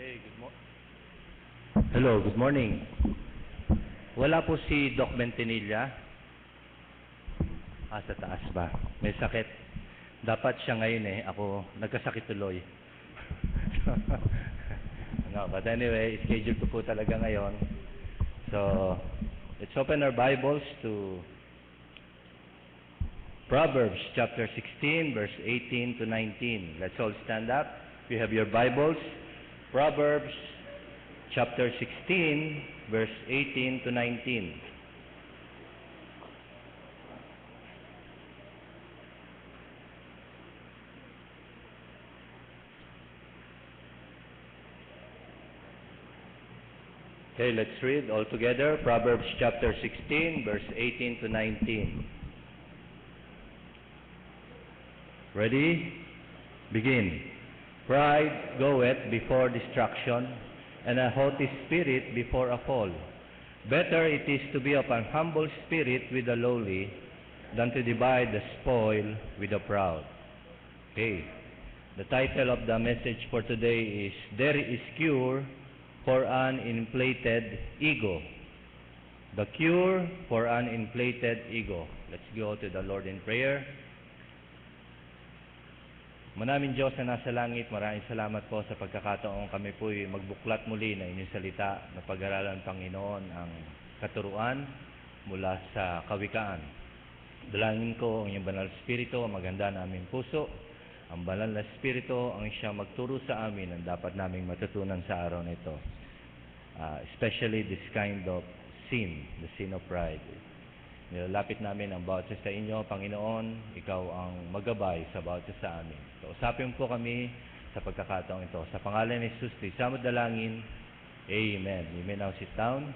Okay, Hello, good morning. Wala po si Doc Bentinilla. Sa taas ba? May sakit. Dapat siya ngayon Ako, nagkasakit tuloy. No, but anyway, schedule ko po talaga ngayon. So, let's open our Bibles to Proverbs chapter 16, verse 18 to 19. Let's all stand up. If you have your Bibles, Proverbs chapter 16, verse 18 to 19. Okay, let's read all together. Proverbs chapter 16, verse 18 to 19. Ready? Begin. Pride goeth before destruction, and a haughty spirit before a fall. Better it is to be of an humble spirit with the lowly, than to divide the spoil with the proud. Okay. The title of the message for today is, There is Cure for an Inflated Ego. The cure for an inflated ego. Let's go to the Lord in prayer. Manaming Diyos na nasa langit, maraming salamat po sa pagkakataong kami po'y magbuklat muli na inyong salita na pag-aralan, Panginoon, ang katuruan mula sa kawikaan. Dalangin ko ang iyong banal na Espiritu, ang maganda na aming puso, ang banal na Espiritu ang siyang magturo sa amin ang dapat naming matutunan sa araw na ito. Especially this kind of sin, the sin of pride. Nilalapit namin ang bawat isa sa inyo, Panginoon, ikaw ang magabay sa bawat isa sa amin. So, usapin po kami sa pagkakataong ito. Sa pangalan ni Jesus, isang dalangin, Amen. You may now sit down.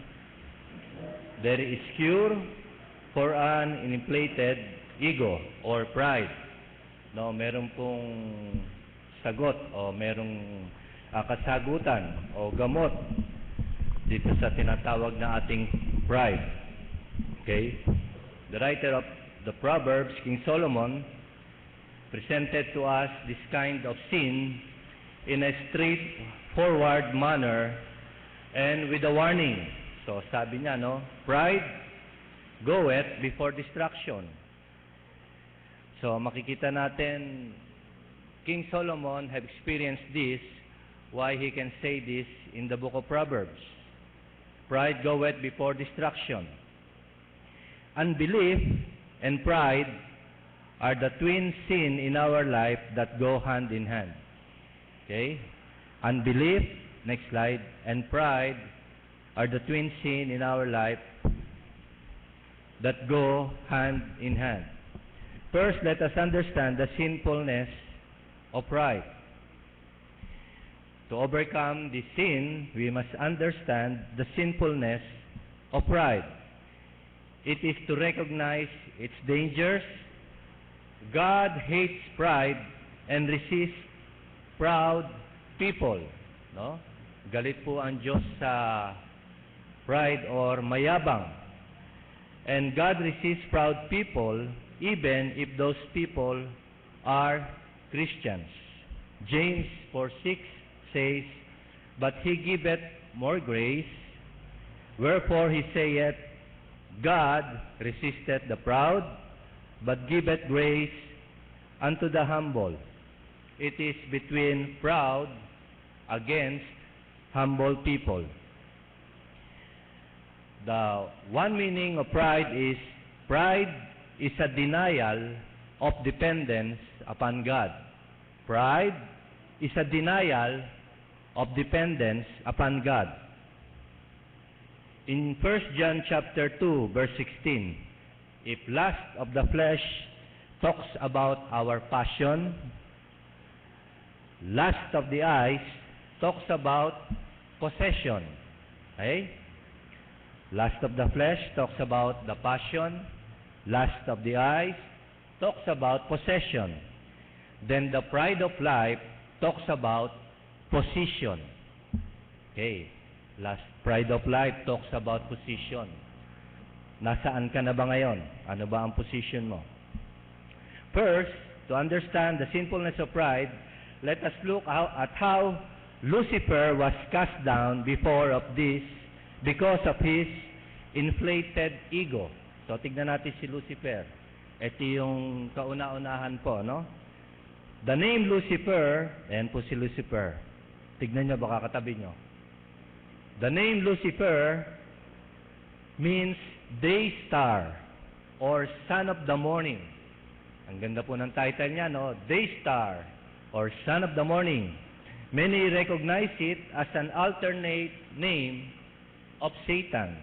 There is cure for an inflated ego or pride. No, meron pong sagot o merong kasagutan o gamot dito sa tinatawag na ating pride. Okay? The writer of the Proverbs, King Solomon, presented to us this kind of sin in a straightforward manner and with a warning. So sabi niya, pride goeth before destruction. So makikita natin, King Solomon have experienced this, why he can say this in the book of Proverbs. Pride goeth before destruction. Unbelief and pride are the twin sin in our life that go hand in hand. Okay? Unbelief, next slide, and pride are the twin sin in our life that go hand in hand. First, let us understand the sinfulness of pride. To overcome this sin, we must understand the sinfulness of pride. It is to recognize its dangers. God hates pride and resists proud people. No? Galit po ang Diyos sa pride or mayabang. And God resists proud people even if those people are Christians. James 4:6 says, But he giveth more grace, wherefore he saith, God resisteth the proud, but giveth grace unto the humble. It is between proud against humble people. The one meaning of pride is a denial of dependence upon God. Pride is a denial of dependence upon God. In 1 John chapter 2, verse 16, if lust of the flesh talks about our passion, lust of the eyes talks about possession. Okay? Lust of the flesh talks about the passion, lust of the eyes talks about possession. Then the pride of life talks about position. Okay? Pride of life talks about position. Nasaan ka na ba ngayon? Ano ba ang position mo? First, to understand the sinfulness of pride, let us look at how Lucifer was cast down because of his inflated ego. So, tignan natin si Lucifer. Ito yung kauna-unahan po, no? The name Lucifer, ayan po si Lucifer. Tignan nyo, baka katabi nyo. The name Lucifer means day star or son of the morning. Ang ganda po ng title niya, no? Day star or son of the morning. Many recognize it as an alternate name of Satan,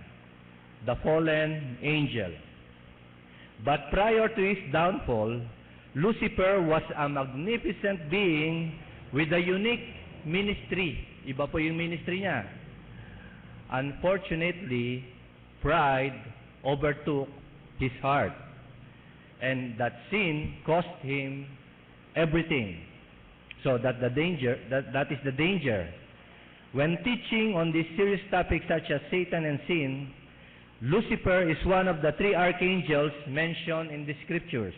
the fallen angel. But prior to his downfall, Lucifer was a magnificent being with a unique ministry. Iba po yung ministry niya. Unfortunately, pride overtook his heart, and that sin cost him everything. So that is the danger. When teaching on this serious topic such as Satan and sin, Lucifer is one of the three archangels mentioned in the scriptures.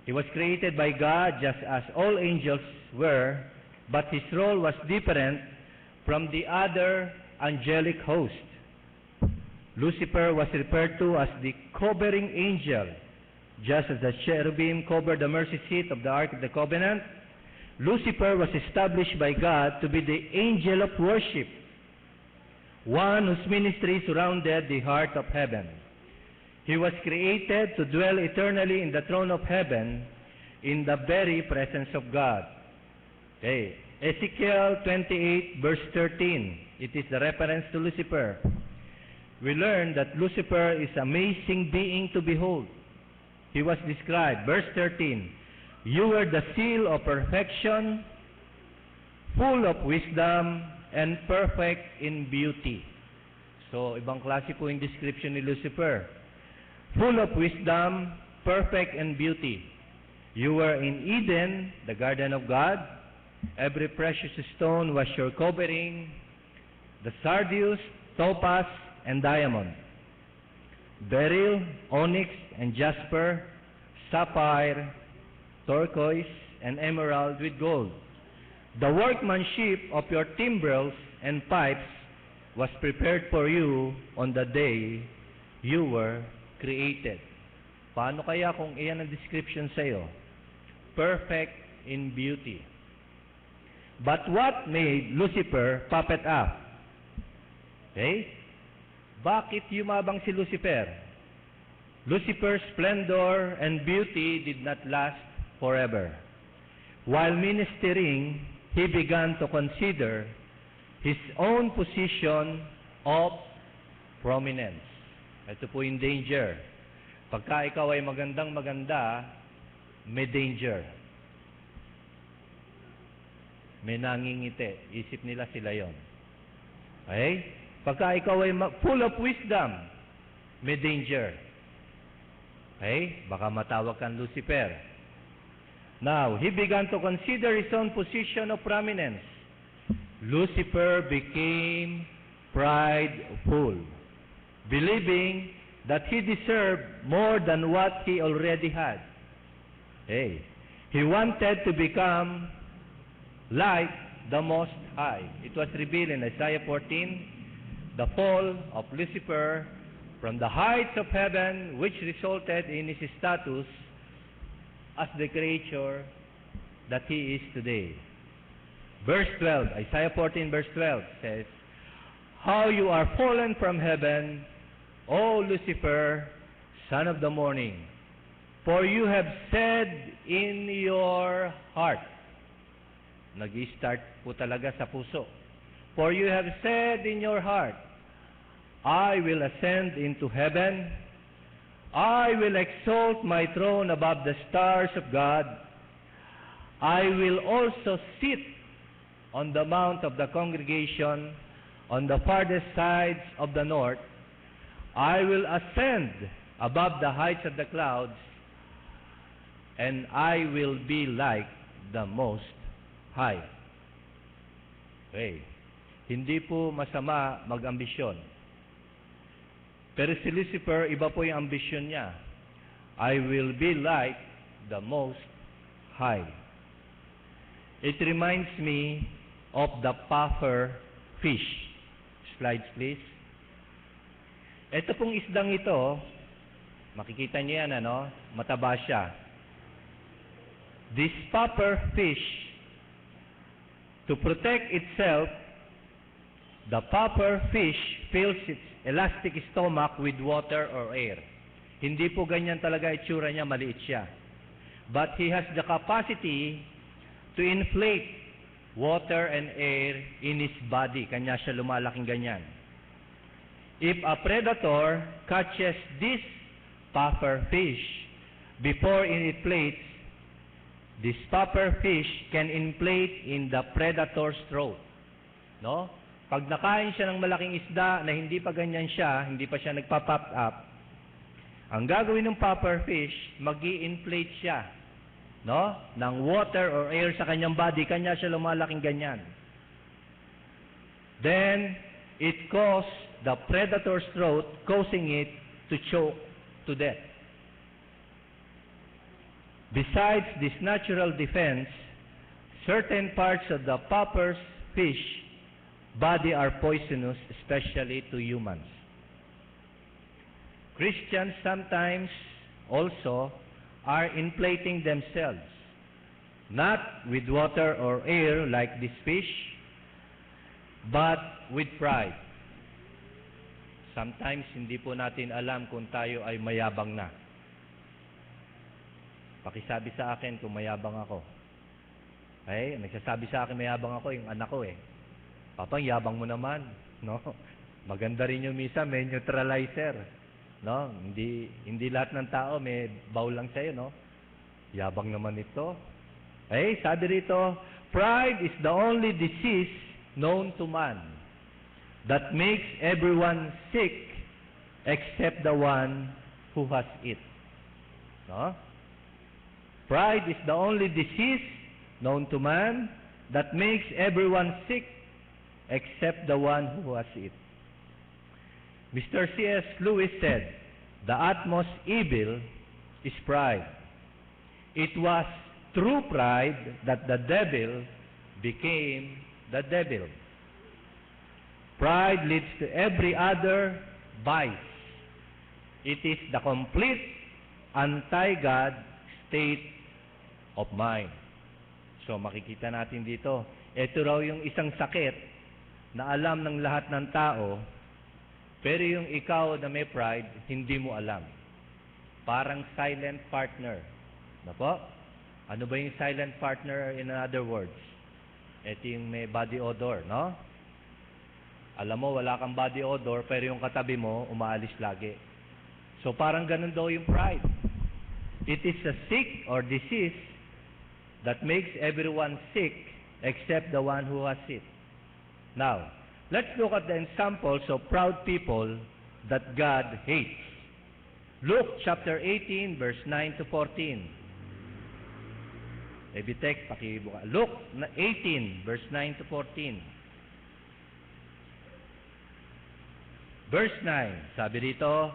He was created by God just as all angels were, but his role was different from the other angelic host. Lucifer was referred to as the covering angel. Just as the cherubim covered the mercy seat of the Ark of the Covenant, Lucifer was established by God to be the angel of worship, one whose ministry surrounded the heart of heaven. He was created to dwell eternally in the throne of heaven in the very presence of God. Okay. Ezekiel 28 verse 13. It is the reference to Lucifer. We learn that Lucifer is an amazing being to behold. He was described, verse 13, you were the seal of perfection, full of wisdom, and perfect in beauty. So, ibang klase po yung description ni Lucifer. Full of wisdom, perfect in beauty. You were in Eden, the garden of God. Every precious stone was your covering, the sardius, topaz, and diamond, beryl, onyx, and jasper, sapphire, turquoise, and emerald with gold. The workmanship of your timbrels and pipes was prepared for you on the day you were created. Paano kaya kung iyan ang description sa iyo? Perfect in beauty. But what made Lucifer puppet up? Okay? Bakit yumabang si Lucifer? Lucifer's splendor and beauty did not last forever. While ministering, he began to consider his own position of prominence. Ito po yung danger. Pagka ikaw ay magandang-maganda, may danger. May nangingiti. Isip nila sila yon. Okay? Pagka ikaw ay full of wisdom, may danger. Okay? Baka matawag kang Lucifer. Now, he began to consider his own position of prominence. Lucifer became prideful, believing that he deserved more than what he already had. Hey, he wanted to become like the Most High. It was revealed in Isaiah 14, the fall of Lucifer from the heights of heaven, which resulted in his status as the creature that he is today. Verse 12, Isaiah 14 verse 12 says, how you are fallen from heaven, O Lucifer, son of the morning, for you have said in your heart. Nag-start po talaga sa puso. For you have said in your heart, I will ascend into heaven. I will exalt my throne above the stars of God. I will also sit on the mount of the congregation on the farthest sides of the north. I will ascend above the heights of the clouds, and I will be like the Most High. Okay. Hindi po masama mag-ambisyon. Pero si Lucifer, iba po yung ambisyon niya. I will be like the Most High. It reminds me of the puffer fish. Slides please. Ito pong isdang ito, makikita niyo yan, ano? Mataba siya. This puffer fish, to protect itself, the puffer fish fills its elastic stomach with water or air. Hindi po ganyan talaga itsura niya, maliit siya. But he has the capacity to inflate water and air in his body. Kanya siya lumalaking ganyan. If a predator catches this puffer fish before it inflates, this puffer fish can inflate in the predator's throat. No? Pag nakain siya ng malaking isda na hindi pa ganyan siya, hindi pa siya nagpa-pop up, ang gagawin ng puffer fish, mag-i-inflate siya, no? Ng water or air sa kanyang body, kanya siya lumalaking ganyan. Then, it causes the predator's throat, causing it to choke to death. Besides this natural defense, certain parts of the puffer fish body are poisonous, especially to humans. Christians sometimes also are inflating themselves, not with water or air like this fish, but with pride. Sometimes hindi po natin alam kung tayo ay mayabang na. Pakisabi sa akin kung mayabang ako. Ay, nagsasabi sa akin mayabang ako yung anak ko eh. Papang, yabang mo naman, no? Maganda rin yung misa, may neutralizer, no? Hindi lahat ng tao may bawl lang sa'yo, no? Yabang naman ito. Ay, sabi rito, pride is the only disease known to man that makes everyone sick except the one who has it. No? Pride is the only disease known to man that makes everyone sick except the one who has it. Mr. C.S. Lewis said, the utmost evil is pride. It was through pride that the devil became the devil. Pride leads to every other vice. It is the complete anti-God state of mind. So makikita natin dito, ito raw yung isang sakit na alam ng lahat ng tao, pero yung ikaw na may pride, hindi mo alam. Parang silent partner. Ano po? Ano ba yung silent partner in other words? Ito yung may body odor, no? Alam mo, wala kang body odor, pero yung katabi mo, umaalis lagi. So parang ganun daw yung pride. It is a sick or disease that makes everyone sick except the one who has it. Now, let's look at the examples of proud people that God hates. Luke chapter 18, verse 9 to 14. Ebitek, pakibuka. Luke 18, verse 9 to 14. Verse 9, sabi dito,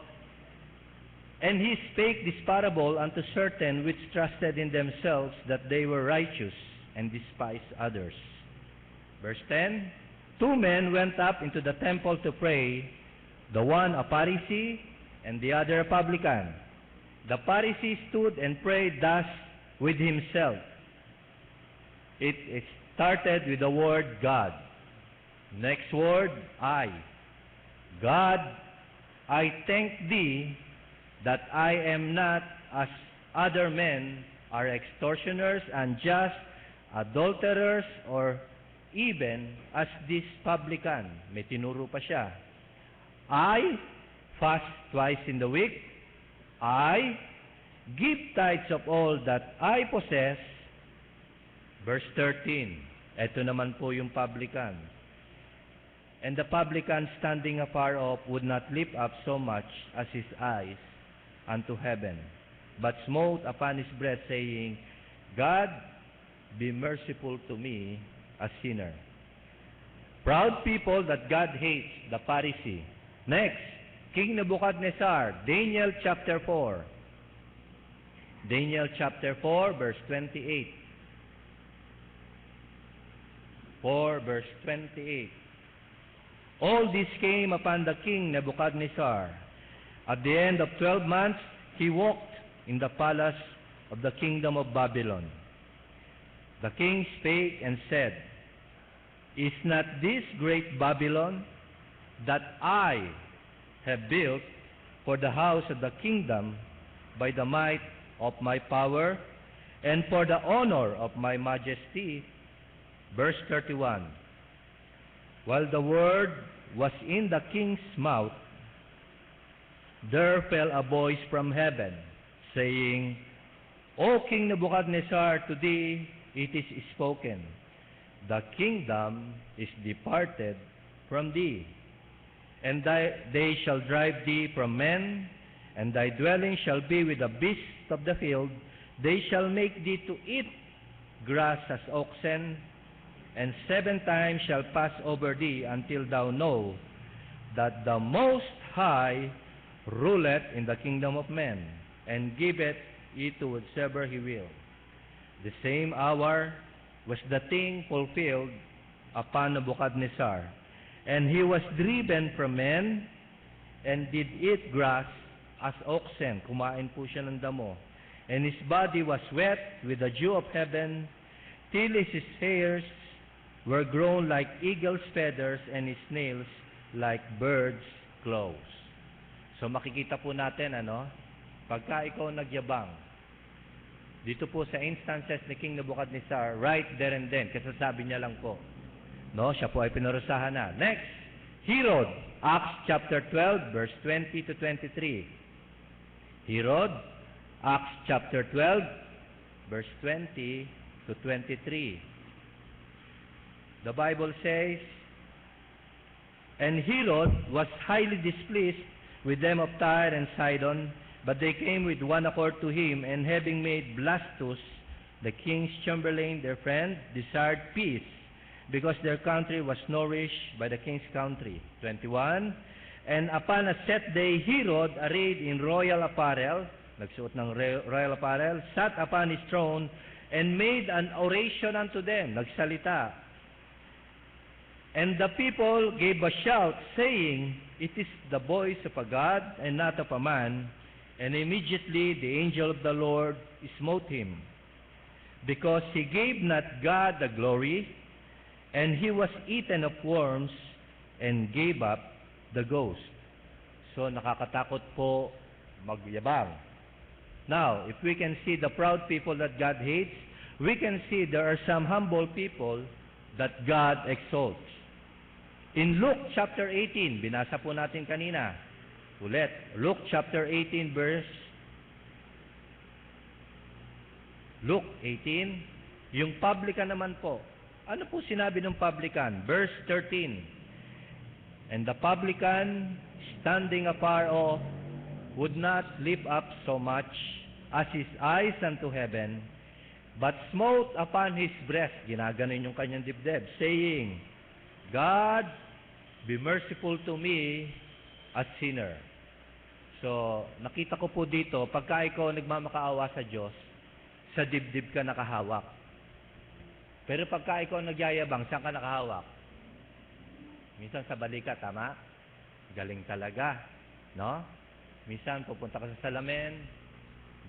and he spake this parable unto certain which trusted in themselves that they were righteous and despised others. Verse 10, two men went up into the temple to pray, the one a Pharisee and the other a publican. The Pharisee stood and prayed thus with himself. It started with the word God. Next word, I. God, I thank thee that I am not as other men are extortioners, unjust, adulterers, or even as this publican. May tinuro pa siya. I fast twice in the week. I give tithes of all that I possess. Verse 13. Ito naman po yung publican. And the publican standing afar off would not lift up so much as his eyes unto heaven, but smote upon his breast, saying, God, be merciful to me, a sinner. Proud people that God hates, the Pharisee. Next, King Nebuchadnezzar, Daniel chapter 4. Daniel chapter 4, verse 28. 4 verse 28. All this came upon the king Nebuchadnezzar. At the end of 12 months, he walked in the palace of the kingdom of Babylon. The king spake and said, Is not this great Babylon that I have built for the house of the kingdom by the might of my power and for the honor of my majesty? Verse 31. While the word was in the king's mouth, there fell a voice from heaven, saying, O King Nebuchadnezzar, to thee it is spoken, the kingdom is departed from thee, and they shall drive thee from men, and thy dwelling shall be with the beasts of the field. They shall make thee to eat grass as oxen, and 7 times shall pass over thee until thou know that the Most High ruleth in the kingdom of men, and giveth it to whatsoever he will. The same hour was the thing fulfilled upon Nebuchadnezzar, and he was driven from men, and did eat grass as oxen. Kumain po siya ng damo. And his body was wet with the dew of heaven, till his hairs were grown like eagle's feathers, and his nails like bird's claws. So makikita po natin, pagka ikaw nagyabang, dito po sa instances ni King Nebuchadnezzar, right there and then, kasasabi niya lang po, siya po ay pinarusahan na. Next, Herod, Acts chapter 12, verse 20 to 23. Herod, Acts chapter 12, verse 20 to 23. The Bible says, And Herod was highly displeased with them of Tyre and Sidon, but they came with one accord to him, and having made Blastus, the king's chamberlain, their friend, desired peace, because their country was nourished by the king's country. 21. And upon a set day, Herod, arrayed in royal apparel, nagsuot ng royal apparel, sat upon his throne, and made an oration unto them, nagsalita. And the people gave a shout, saying, It is the voice of a God, and not of a man. And immediately the angel of the Lord smote him, because he gave not God the glory, and he was eaten of worms, and gave up the ghost. So nakakatakot po magyabang. Now, if we can see the proud people that God hates, we can see there are some humble people that God exalts. In Luke chapter 18, binasa po natin kanina, ulit, Luke chapter 18 verse, Luke 18, yung publican naman po. Ano po sinabi ng publican? Verse 13, And the publican, standing afar off, would not lift up so much as his eyes unto heaven, but smote upon his breast, ginaganon yung kanyang dibdib, saying, God, be merciful to me, a sinner. So, nakita ko po dito, pagka ikaw nagmamakaawa sa Diyos, sa dibdib ka nakahawak. Pero pagka ikaw nagyayabang, saan ka nakahawak? Minsan sa balikat, tama? Galing talaga, no? Minsan pupunta ka sa salamin,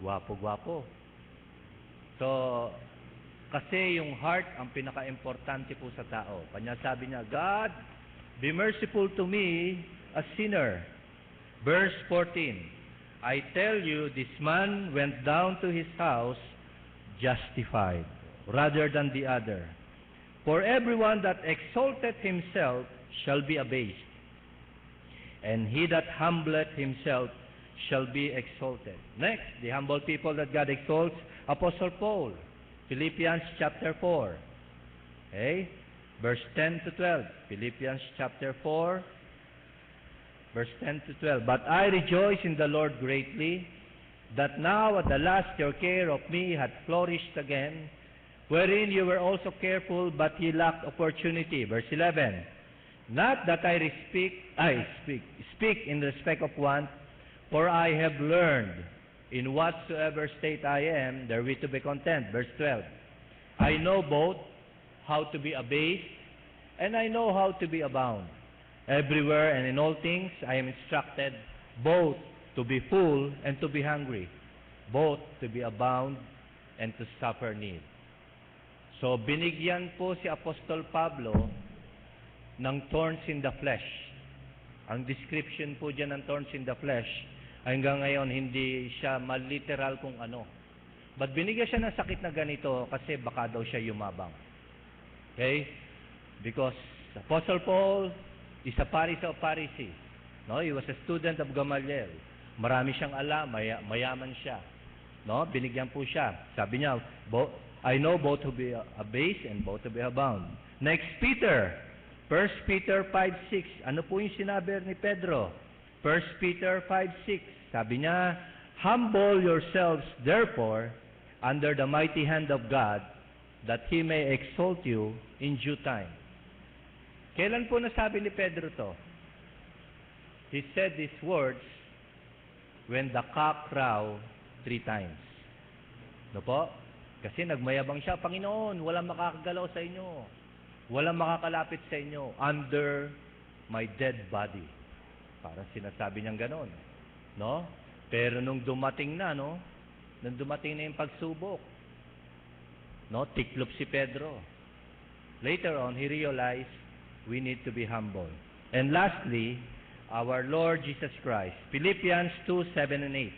guwapo-guwapo. So, kasi yung heart ang pinaka-importante po sa tao. Kanya sabi niya, God, be merciful to me, a sinner. Verse 14, I tell you, this man went down to his house justified, rather than the other. For everyone that exalteth himself shall be abased, and he that humbleth himself shall be exalted. Next, the humble people that God exalts, Apostle Paul, Philippians chapter 4. Okay? Verse 10 to 12. Philippians chapter 4, verse 10 to 12. But I rejoice in the Lord greatly, that now at the last your care of me hath flourished again, wherein you were also careful, but ye lacked opportunity. Verse 11. Not that I speak in respect of want, for I have learned in whatsoever state I am, therewith to be content. Verse 12. I know both how to be abased and I know how to be abound. Everywhere and in all things I am instructed both to be full and to be hungry, both to be abound and to suffer need. So binigyan po si Apostol Pablo ng thorns in the flesh. Ang description po dyan ng thorns in the flesh, hanggang ngayon hindi siya maliteral kung ano. But binigyan siya ng sakit na ganito kasi baka daw siya yumabang. Okay? Because Apostle Paul is a Pharisee of Pharisees. No? He was a student of Gamaliel. Marami siyang alam, mayaman siya. No? Binigyan po siya. Sabi niya, I know both to be abased and both to be abound. Next, Peter. 1 Peter 5:6. Ano po yung sinabi ni Pedro? 1 Peter 5:6. Sabi niya, humble yourselves therefore under the mighty hand of God, that He may exalt you in due time. Kailan po nasabi ni Pedro to? He said these words when the cock crow 3 times. No po? Kasi nagmayabang siya, Panginoon, walang makakagalaw sa inyo. Walang makakalapit sa inyo under my dead body. Parang sinasabi niyang ganon. No? Pero nung dumating na, no? Nung dumating na yung pagsubok, no? Tiklop si Pedro. Later on, he realized we need to be humble. And lastly, our Lord Jesus Christ. Philippians 2:7 and 8.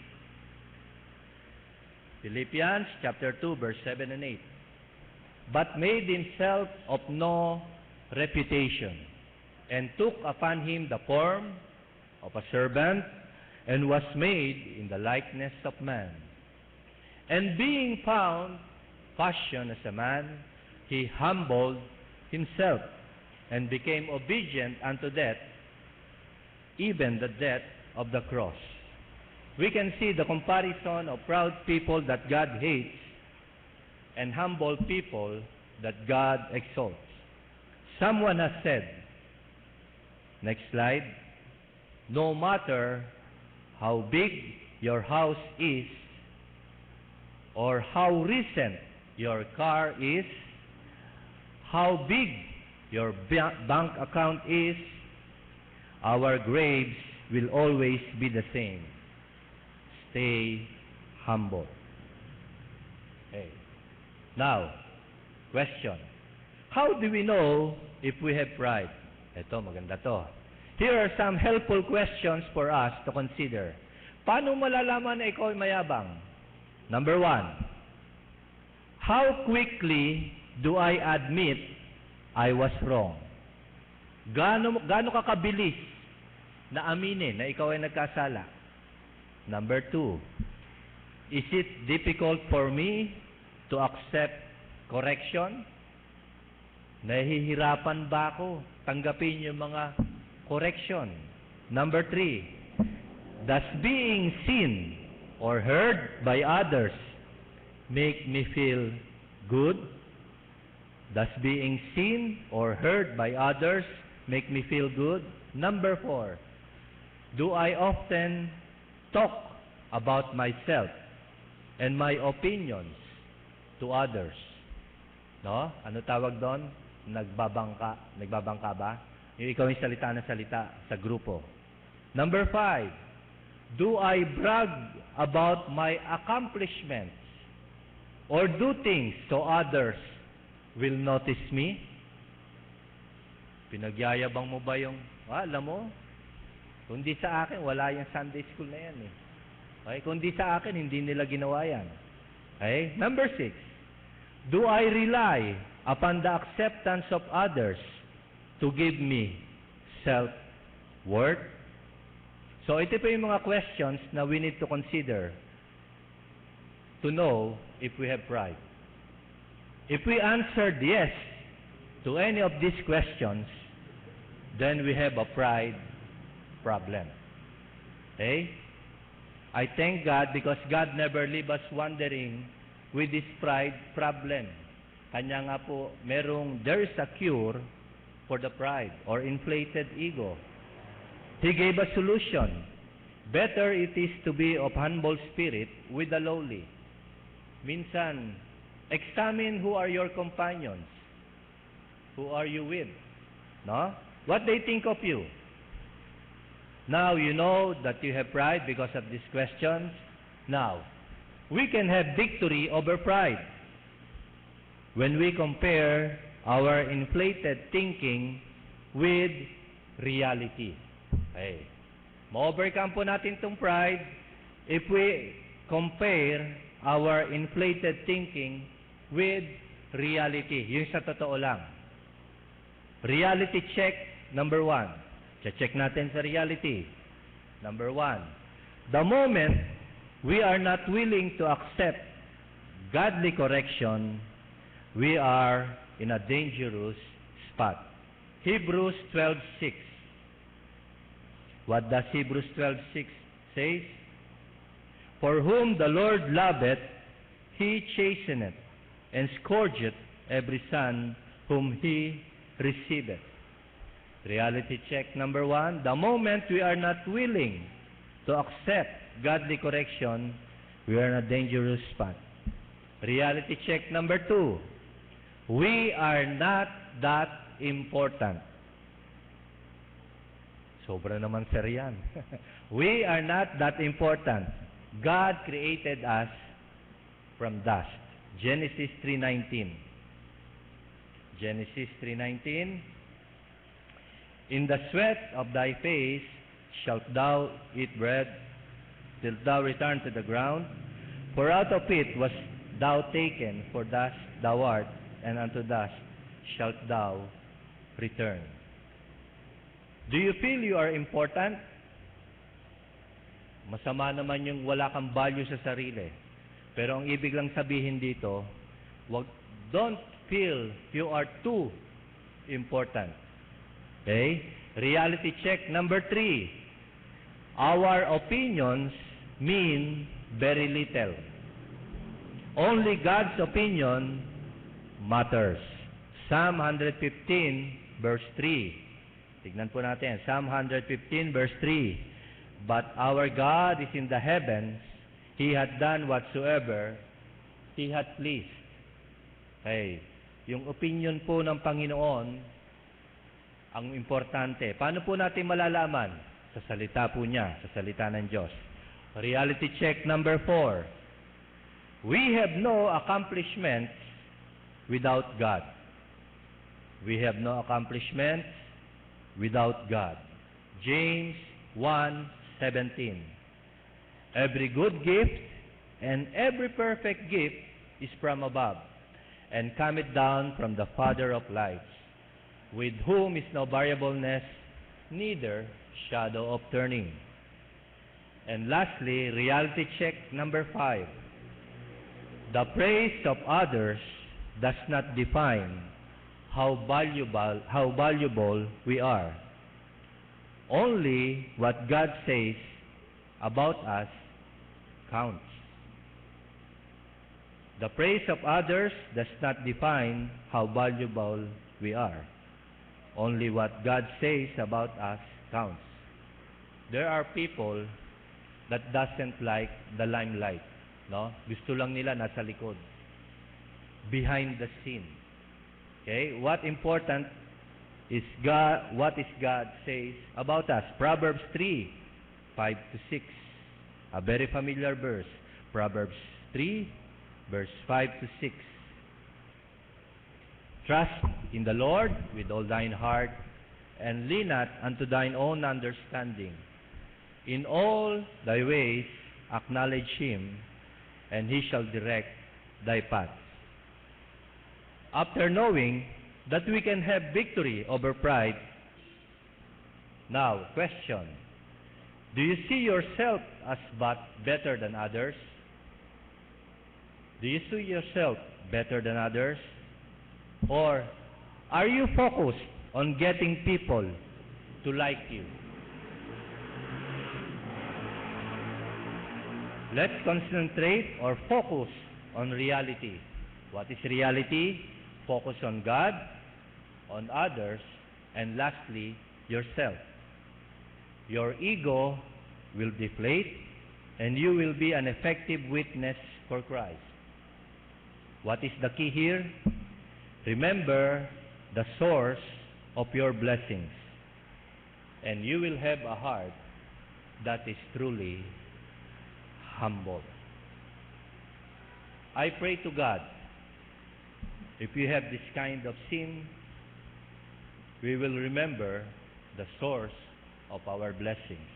Philippians chapter 2, verse 7 and 8. But made himself of no reputation, and took upon him the form of a servant, and was made in the likeness of man. And being found fashioned as a man, he humbled himself, and became obedient unto death, even the death of the cross. We can see the comparison of proud people that God hates and humble people that God exalts. Someone has said, next slide, no matter how big your house is or how recent your car is, how big your bank account is, our graves will always be the same. Stay humble. Okay. Now, question. How do we know if we have pride? Ito, maganda to. Here are some helpful questions for us to consider. Paano malalaman na ikaw ay mayabang? Number 1. How quickly do I admit I was wrong? Gaano ka kabilis na aminin na ikaw ay nagkasala? Number 2. Is it difficult for me to accept correction? Nahihirapan ba ako tanggapin yung mga correction? Number 3. Does being seen or heard by others make me feel good? Does being seen or heard by others make me feel good? Number 4. Do I often talk about myself and my opinions to others? No? Ano tawag doon? Nagbabangka ba? Yung ikaw yung salita na salita sa grupo. Number 5. Do I brag about my accomplishments or do things so others will notice me? Pinagyayabang mo ba yung, alam mo, kundi sa akin, wala yung Sunday school na yan eh. Okay? Kundi sa akin, hindi nila ginawa yan. Okay? Number 6. Do I rely upon the acceptance of others to give me self-worth? So, ito po yung mga questions na we need to consider to know if we have pride. If we answered yes to any of these questions, then we have a pride problem. Okay? I thank God because God never leave us wandering with this pride problem. Kanya nga po, there is a cure for the pride or inflated ego. He gave a solution. Better it is to be of humble spirit with the lowly. Minsan, examine who are your companions. Who are you with? No? What they think of you. Now you know that you have pride because of these questions. Now, we can have victory over pride when we compare our inflated thinking with reality. Okay. Ma-overcome po natin itong pride if we compare our inflated thinking with reality. Yung sa totoo lang. Reality check, number 1. Check natin sa reality. Number 1. The moment we are not willing to accept godly correction, we are in a dangerous spot. Hebrews 12:6. What does Hebrews 12:6 say? For whom the Lord loveth, He chasteneth, and scourgeth every son whom He receiveth. Reality check number 1. The moment we are not willing to accept godly correction, we are in a dangerous spot. Reality check number 2. We are not that important. Sobra naman sir yan. We are not that important. God created us from dust. Genesis 3:19. Genesis 3:19. In the sweat of thy face shalt thou eat bread, till thou return to the ground. For out of it was thou taken, for dust thou art, and unto dust shalt thou return. Do you feel you are important? Masama naman yung wala kang value sa sarili. Pero ang ibig lang sabihin dito, don't feel you are too important. Okay? Reality check number 3. Our opinions mean very little. Only God's opinion matters. Psalm 115 verse 3. Tignan po natin. Psalm 115 verse 3. But our God is in the heavens. He hath done whatsoever He hath pleased. Okay. Yung opinion po ng Panginoon ang importante. Paano po natin malalaman? Sa salita po niya, sa salita ng Diyos. Reality check number 4. We have no accomplishments without God. We have no accomplishments without God. James 1:17. Every good gift and every perfect gift is from above, and cometh down from the Father of lights, with whom is no variableness, neither shadow of turning. And lastly, reality check number 5. The praise of others does not define how valuable we are. Only what God says about us counts. The praise of others does not define how valuable we are. Only what God says about us counts. There are people that doesn't like the limelight, no? Gusto lang nila nasa likod, behind the scene. Okay? What important is God, what is God says about us? Proverbs 3:5-6. A very familiar verse. Proverbs 3 verse 5-6. Trust in the Lord with all thine heart, and lean not unto thine own understanding. In all thy ways acknowledge Him, and He shall direct thy paths. After knowing that we can have victory over pride, now, question. Do you see yourself as better than others? Do you see yourself better than others? Or are you focused on getting people to like you? Let's concentrate or focus on reality. What is reality? Focus on God, on others, and lastly, yourself. Your ego will deflate, and you will be an effective witness for Christ. What is the key here? Remember the source of your blessings, and you will have a heart that is truly humble. I pray to God, if you have this kind of sin, we will remember the source of our blessings.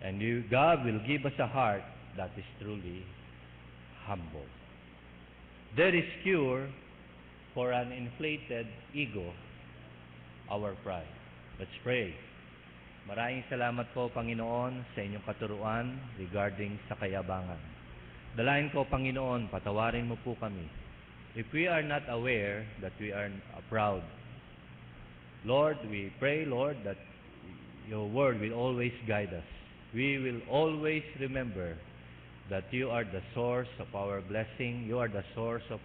And God will give us a heart that is truly humble. There is cure for an inflated ego, our pride. Let's pray. Maraming salamat po, Panginoon, sa inyong katuruan regarding sa kayabangan. Dalayan ko, Panginoon, patawarin mo po kami. If we are not aware that we are proud, Lord, we pray, Lord, that your word will always guide us. We will always remember that you are the source of our blessing. You are the source of